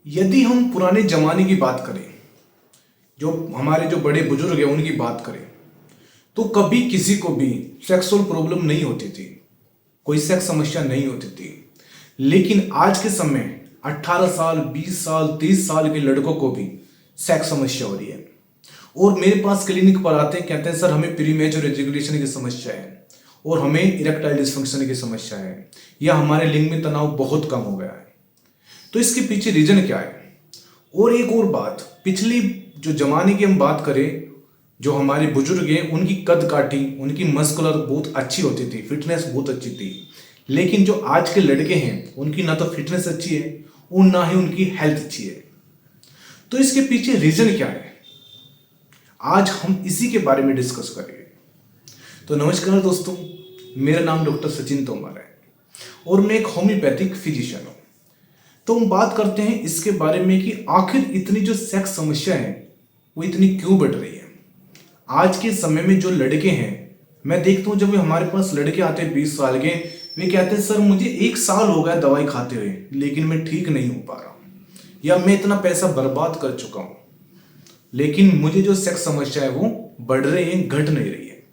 यदि हम पुराने जमाने की बात करें, जो हमारे जो बड़े बुजुर्ग हैं उनकी बात करें, तो कभी किसी को भी सेक्सुअल प्रॉब्लम नहीं होती थी, कोई सेक्स समस्या नहीं होती थी। लेकिन आज के समय 18 साल, 20 साल, 30 साल के लड़कों को भी सेक्स समस्या हो रही है और मेरे पास क्लिनिक पर आते हैं, कहते हैं सर हमें प्रीमेच्योर एजुकेशन की समस्या है और हमें इरेक्टाइल डिस्फंक्शन की समस्या है या हमारे लिंग में तनाव बहुत कम हो गया है। तो इसके पीछे रीजन क्या है? और एक और बात, पिछली जो जमाने की हम बात करें, जो हमारे बुजुर्ग हैं उनकी कद काठी, उनकी मस्कुलर बहुत अच्छी होती थी, फिटनेस बहुत अच्छी थी। लेकिन जो आज के लड़के हैं उनकी ना तो फिटनेस अच्छी है और ना ही उनकी हेल्थ अच्छी है। तो इसके पीछे रीजन क्या है, आज हम इसी के बारे में डिस्कस करेंगे। तो नमस्कार दोस्तों, मेरा नाम डॉक्टर सचिन तोमर है और मैं एक होम्योपैथिक फिजिशियन हूँ। तो हम बात करते हैं इसके बारे में कि आखिर इतनी जो सेक्स समस्या है वो इतनी क्यों बढ़ रही है। आज के समय में जो लड़के हैं, मैं देखता हूँ जब हमारे पास लड़के आते हैं 20 साल के, वे कहते हैं सर मुझे 1 साल हो गया दवाई खाते हुए लेकिन मैं ठीक नहीं हो पा रहा हूँ, या मैं इतना पैसा बर्बाद कर चुका हूँ लेकिन मुझे जो सेक्स समस्या है वो बढ़ रही है, घट नहीं रही है।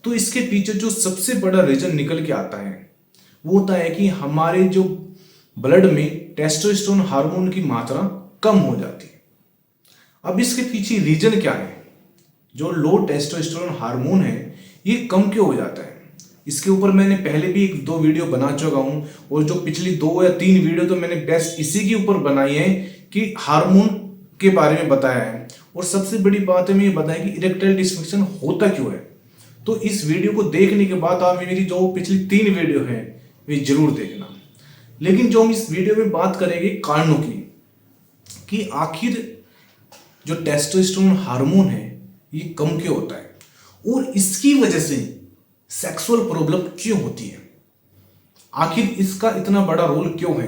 तो इसके पीछे जो सबसे बड़ा रीजन निकल के आता है वो होता है कि हमारे जो ब्लड में टेस्टोस्टेरोन हार्मोन की मात्रा कम हो जाती है। अब इसके पीछे रीजन क्या है? जो लो टेस्टोस्टेरोन हार्मोन है ये कम क्यों हो जाता है? इसके ऊपर मैंने पहले भी 1-2 वीडियो बना चुका हूँ और जो पिछली 2 या 3 वीडियो तो मैंने बेस्ट इसी के ऊपर बनाई है कि हार्मोन के बारे में बताया है। और सबसे बड़ी बात है मैं ये बताया कि इरेक्टाइल डिस्फंक्शन होता क्यों है। तो इस वीडियो को देखने के बाद आप मेरी जो पिछली 3 वीडियो है वे जरूर देखना। लेकिन जो हम इस वीडियो में बात करेंगे कारणों की, कि आखिर जो टेस्टोस्टेरोन हार्मोन है ये कम क्यों होता है और इसकी वजह से सेक्सुअल प्रॉब्लम क्यों होती है, आखिर इसका इतना बड़ा रोल क्यों है।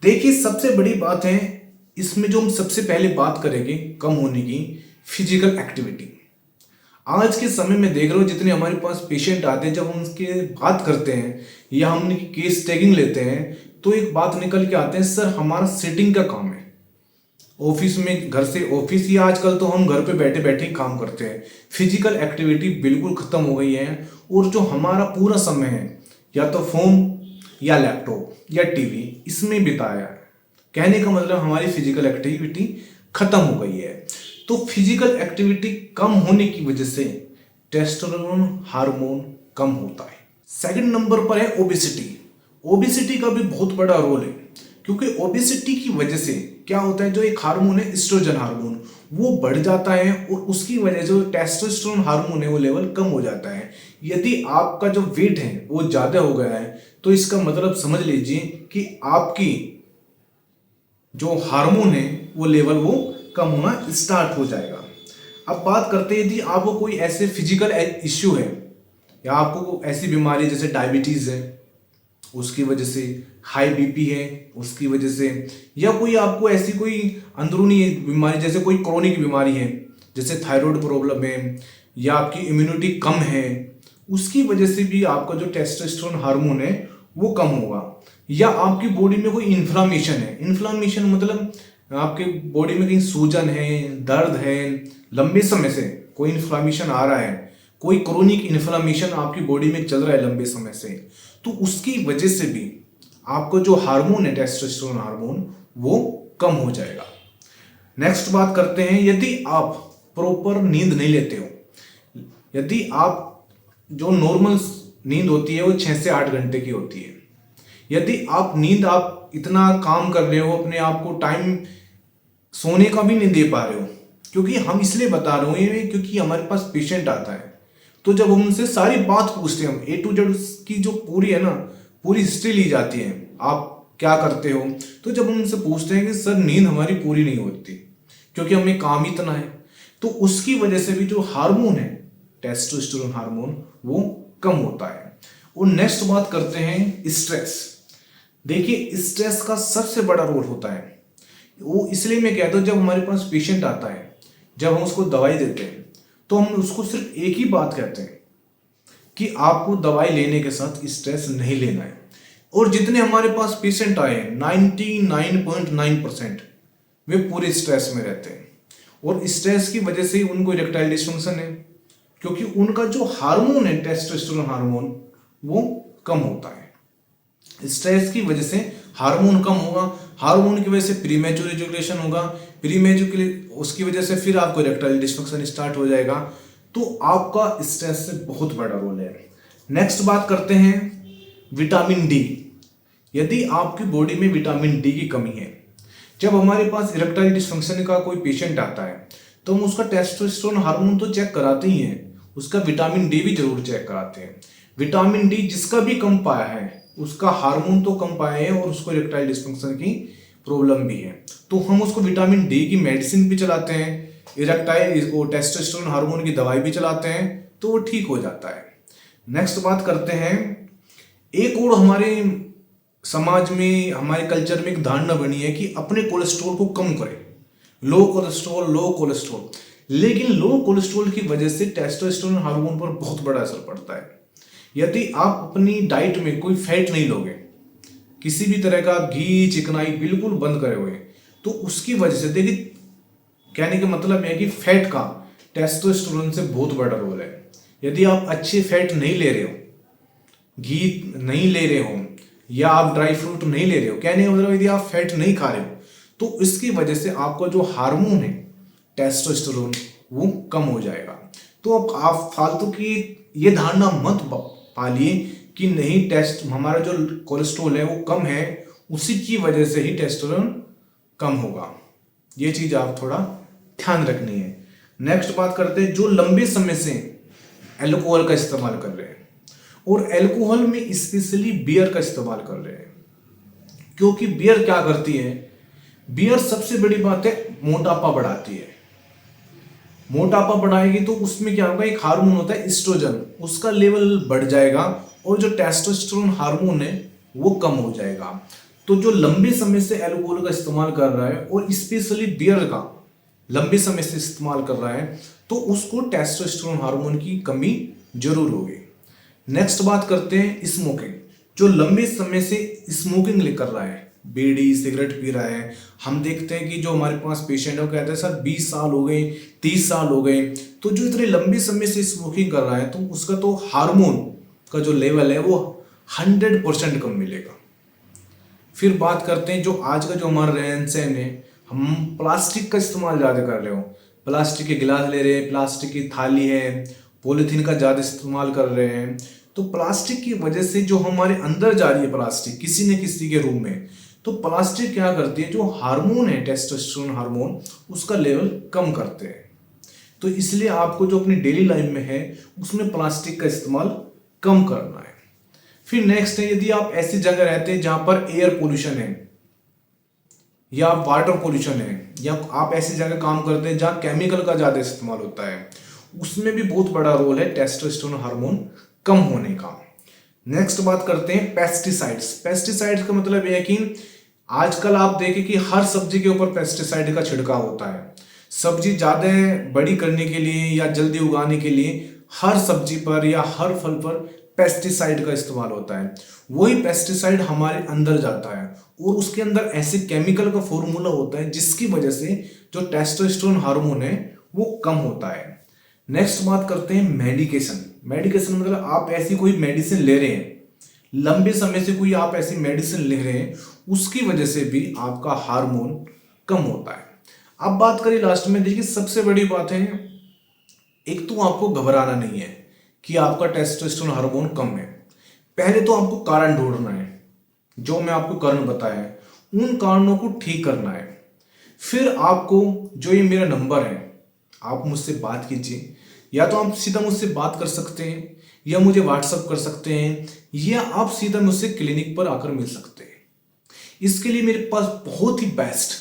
देखिए, सबसे बड़ी बात है इसमें जो हम सबसे पहले बात करेंगे कम होने की, फिजिकल एक्टिविटी। आज के समय में देख रहे हो जितने हमारे पास पेशेंट आते हैं, जब हम उनके बात करते हैं या हम उनकी केस टैगिंग लेते हैं तो एक बात निकल के आते हैं, सर हमारा सिटिंग का काम है, ऑफिस में, घर से ऑफिस, या आजकल तो हम घर पे बैठे बैठे ही काम करते हैं, फिजिकल एक्टिविटी बिल्कुल खत्म हो गई है और जो हमारा पूरा समय है या तो फोन या लैपटॉप या टीवी इसमें बिताया है। कहने का मतलब हमारी फिजिकल एक्टिविटी खत्म हो गई है। तो फिजिकल एक्टिविटी कम होने की वजह से टेस्टोस्टेरोन हार्मोन कम होता है। सेकंड नंबर पर है ओबेसिटी। ओबेसिटी का भी बहुत बड़ा रोल है, क्योंकि ओबेसिटी की वजह से क्या होता है, जो एक हार्मोन है एस्ट्रोजन हार्मोन वो बढ़ जाता है और उसकी वजह से जो टेस्टोस्टेरोन हार्मोन है वो लेवल कम हो जाता है। यदि आपका जो वेट है वो ज्यादा हो गया है तो इसका मतलब समझ लीजिए कि आपकी जो हार्मोन है वो लेवल वो कम होना स्टार्ट हो जाएगा। अब बात करते हैं यदि आपको कोई ऐसे फिजिकल इश्यू है या आपको ऐसी बीमारी जैसे डायबिटीज है उसकी वजह से, हाई बीपी है उसकी वजह से, या कोई आपको ऐसी कोई अंदरूनी बीमारी जैसे कोई क्रोनिक बीमारी है जैसे थायराइड प्रॉब्लम है या आपकी इम्यूनिटी कम है, उसकी वजह से भी आपका जो टेस्टोस्टेरोन हार्मोन है वो कम होगा। या आपकी बॉडी में कोई इन्फ्लामेशन है, इन्फ्लामेशन मतलब आपके बॉडी में कहीं सूजन है, दर्द है, लंबे समय से कोई इन्फ्लामेशन आ रहा है, कोई क्रोनिक इन्फ्लामेशन आपकी बॉडी में चल रहा है लंबे समय से, तो उसकी वजह से भी आपको जो हार्मोन है टेस्टोस्टेरोन हार्मोन वो कम हो जाएगा। नेक्स्ट बात करते हैं, यदि आप प्रॉपर नींद नहीं लेते हो, यदि आप जो नॉर्मल नींद होती है वो 6 से 8 घंटे की होती है, यदि आप नींद, आप इतना काम कर रहे हो, अपने आप को टाइम सोने का भी नहीं दे पा रहे हो, क्योंकि हम इसलिए बता रहे हैं क्योंकि हमारे पास पेशेंट आता है तो जब हम उनसे सारी बात पूछते हैं, हम A to Z उसकी जो पूरी है ना, पूरी हिस्ट्री ली जाती है, आप क्या करते हो, तो जब हम उनसे पूछते हैं कि सर नींद हमारी पूरी नहीं होती क्योंकि हमें काम इतना है, तो उसकी वजह से भी जो हार्मोन है टेस्टोस्टेरोन हार्मोन वो कम होता है। और नेक्स्ट बात करते हैं स्ट्रेस। देखिए, स्ट्रेस का सबसे बड़ा रोल होता है वो, इसलिए मैं कहता हूँ जब हमारे पास पेशेंट आता है, जब हम उसको दवाई देते हैं तो हम उसको सिर्फ एक ही बात कहते हैं कि आपको दवाई लेने के साथ स्ट्रेस नहीं लेना है। और जितने हमारे पास पेशेंट आए 99.9% वे पूरे स्ट्रेस में रहते हैं और स्ट्रेस की वजह से ही उनको इरेक्टाइल डिस्फंक्शन है, क्योंकि उनका जो हार्मोन है टेस्टोस्टेरोन हार्मोन वो कम होता है। स्ट्रेस की वजह से हार्मोन कम होगा, हार्मोन की वजह से प्रीमेच्योर इजैकुलेशन होगा, प्रीमेच्योर उसकी वजह से फिर आपको इरेक्टाइल डिस्फंक्शन स्टार्ट हो जाएगा। तो आपका स्ट्रेस से बहुत बड़ा रोल है। नेक्स्ट बात करते हैं विटामिन डी। यदि आपकी बॉडी में विटामिन डी की कमी है, जब हमारे पास इरेक्टाइल डिस्फंक्शन का कोई पेशेंट आता है तो हम उसका टेस्टोस्टेरोन हार्मोन तो चेक कराते ही हैं, उसका विटामिन डी भी जरूर चेक कराते हैं। विटामिन डी जिसका भी कम पाया है उसका हार्मोन तो कम पाए हैं और उसको इरेक्टाइल डिस्फंक्शन की प्रॉब्लम भी है, तो हम उसको विटामिन डी की मेडिसिन भी चलाते हैं, इरेक्टाइल वो टेस्टोस्टेरोन हार्मोन की दवाई भी चलाते हैं, तो वो ठीक हो जाता है। नेक्स्ट बात करते हैं, एक और हमारे समाज में हमारे कल्चर में एक धारणा बनी है कि अपने कोलेस्ट्रॉल को कम करें, लो कोलेस्ट्रॉल। लेकिन लो कोलेस्ट्रॉल की वजह से टेस्टोस्टेरोन हार्मोन पर बहुत बड़ा असर पड़ता है। यदि आप अपनी डाइट में कोई फैट नहीं लोगे, किसी भी तरह का घी चिकनाई बिल्कुल बंद करे हुए, तो उसकी वजह से देखिए, कहने का मतलब है कि फैट का टेस्टोस्टेरोन से बहुत बड़ा रोल है। यदि आप अच्छे फैट नहीं ले रहे हो, घी नहीं ले रहे हो या आप ड्राई फ्रूट नहीं ले रहे हो, कहने का मतलब यदि आप फैट नहीं खा रहे हो, तो इसकी वजह से आपका जो हार्मोन है टेस्टोस्टेरोन वो कम हो जाएगा। तो अब आप फालतू की ये धारणा मत पालिए कि नहीं हमारा जो कोलेस्ट्रॉल है वो कम है, उसी की वजह से ही टेस्टोस्टेरोन कम होगा। ये चीज आप थोड़ा ध्यान रखनी है। नेक्स्ट बात करते हैं, जो लंबे समय से अल्कोहल का इस्तेमाल कर रहे हैं और अल्कोहल में स्पेशली बियर का इस्तेमाल कर रहे हैं, क्योंकि बियर क्या करती है, बियर सबसे बड़ी बात है मोटापा बढ़ाती है। मोटापा बढ़ाएगी तो उसमें क्या होगा, एक हार्मोन होता है एस्ट्रोजन, उसका लेवल बढ़ जाएगा और जो टेस्टोस्टेरोन हार्मोन है वो कम हो जाएगा। तो जो लंबे समय से अल्कोहल का इस्तेमाल कर रहा है और स्पेशली बियर का लंबे समय से इस्तेमाल कर रहा है, तो उसको टेस्टोस्टेरोन हार्मोन की कमी जरूर होगी। नेक्स्ट बात करते हैं स्मोकिंग। जो लंबे समय से स्मोकिंग कर रहा है, बीड़ी सिगरेट पी रहा है, हम देखते हैं कि जो हमारे पास पेशेंट है वो कहते हैं सर 20 साल हो गए, 30 साल हो गए। तो जो इतने लंबे समय से स्मोकिंग कर रहा है तो उसका तो हार्मोन का जो लेवल है वो 100% कम मिलेगा। फिर बात करते हैं जो आज का जो हमारा रहन सहन है, हम प्लास्टिक का इस्तेमाल ज़्यादा कर रहे हो, प्लास्टिक के गिलास ले रहे हैं, प्लास्टिक की थाली है, पॉलीथीन का ज़्यादा इस्तेमाल कर रहे हैं। तो प्लास्टिक की वजह से जो हमारे अंदर जा रही है प्लास्टिक किसी न किसी के रूम में, तो प्लास्टिक क्या करती है, जो हार्मोन है टेस्टोस्टेरोन हार्मोन उसका लेवल कम करते हैं। तो इसलिए आपको जो अपनी डेली लाइफ में है उसमें प्लास्टिक का इस्तेमाल कम करना है। फिर नेक्स्ट है, यदि आप ऐसी जगह रहते हैं जहां पर एयर पोल्यूशन है या वाटर पोल्यूशन है, या आप ऐसी जगह काम करते हैं जहां केमिकल का ज्यादा इस्तेमाल होता है, उसमें भी बहुत बड़ा रोल है टेस्टोस्टेरोन हार्मोन कम होने का। नेक्स्ट बात करते हैं पेस्टिसाइड्स। पेस्टिसाइड्स का मतलब यह है कि आजकल आप देखें कि हर सब्जी के ऊपर पेस्टिसाइड का छिड़काव होता है। सब्जी ज्यादा बड़ी करने के लिए या जल्दी उगाने के लिए हर सब्जी पर या हर फल पर पेस्टिसाइड का इस्तेमाल होता है। वही पेस्टिसाइड हमारे अंदर जाता है और उसके अंदर ऐसे केमिकल का फॉर्मूला होता है जिसकी वजह से जो टेस्टोस्टेरोन हार्मोन है वो कम होता है। नेक्स्ट बात करते हैं मेडिकेशन। मेडिकेशन मतलब आप ऐसी कोई मेडिसिन ले रहे हैं, लंबे समय से कोई आप ऐसी मेडिसिन ले रहे हैं, उसकी वजह से भी आपका हार्मोन कम होता है। अब बात करें लास्ट में, देखिए सबसे बड़ी बात है, एक तो आपको घबराना नहीं है कि आपका टेस्टोस्टेरोन हार्मोन कम है। पहले तो आपको कारण ढूंढना है, जो मैं आपको कारण बताया उन कारणों को ठीक करना है। फिर आपको जो ये मेरा नंबर है आप मुझसे बात कीजिए, या तो आप सीधा मुझसे बात कर सकते हैं या मुझे व्हाट्सअप कर सकते हैं, या आप सीधा मुझसे क्लिनिक पर आकर मिल सकते हैं। इसके लिए मेरे पास बहुत ही बेस्ट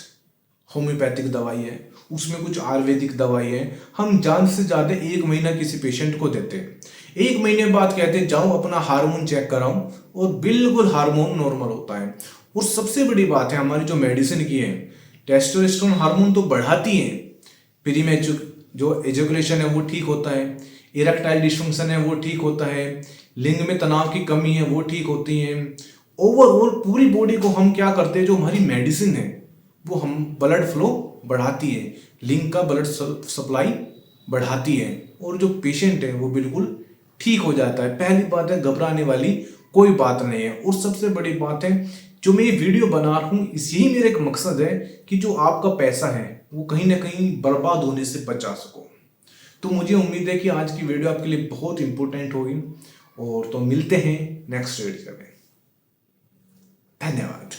होम्योपैथिक दवाई है, उसमें कुछ आयुर्वेदिक दवाई है। हम ज़्यादा से ज़्यादा 1 महीना किसी पेशेंट को देते हैं, 1 महीने बाद कहते हैं जाओ अपना हार्मोन चेक कराओ, और बिल्कुल हार्मोन नॉर्मल होता है। और सबसे बड़ी बात है हमारी जो मेडिसिन की है, टेस्टोस्टेरोन हार्मोन तो बढ़ाती है, प्रीमेच्योर जो एजुकेशन है वो ठीक होता है, इरेक्टाइल डिस्फंक्शन है वो ठीक होता है, लिंग में तनाव की कमी है वो ठीक होती है। ओवरऑल पूरी बॉडी को हम क्या करते हैं, जो हमारी मेडिसिन है वो हम ब्लड फ्लो बढ़ाती है, लिंग का ब्लड सप्लाई बढ़ाती है और जो पेशेंट है वो बिल्कुल ठीक हो जाता है। पहली बात है, घबराने वाली कोई बात नहीं है। और सबसे बड़ी बात है, जो मैं ये वीडियो बना रहा हूँ, यही मेरा एक मकसद है कि जो आपका पैसा है वो कहीं ना कहीं बर्बाद होने से बचा सको। तो मुझे उम्मीद है कि आज की वीडियो आपके लिए बहुत इंपॉर्टेंट होगी। और तो मिलते हैं नेक्स्ट वीडियो में। धन्यवाद।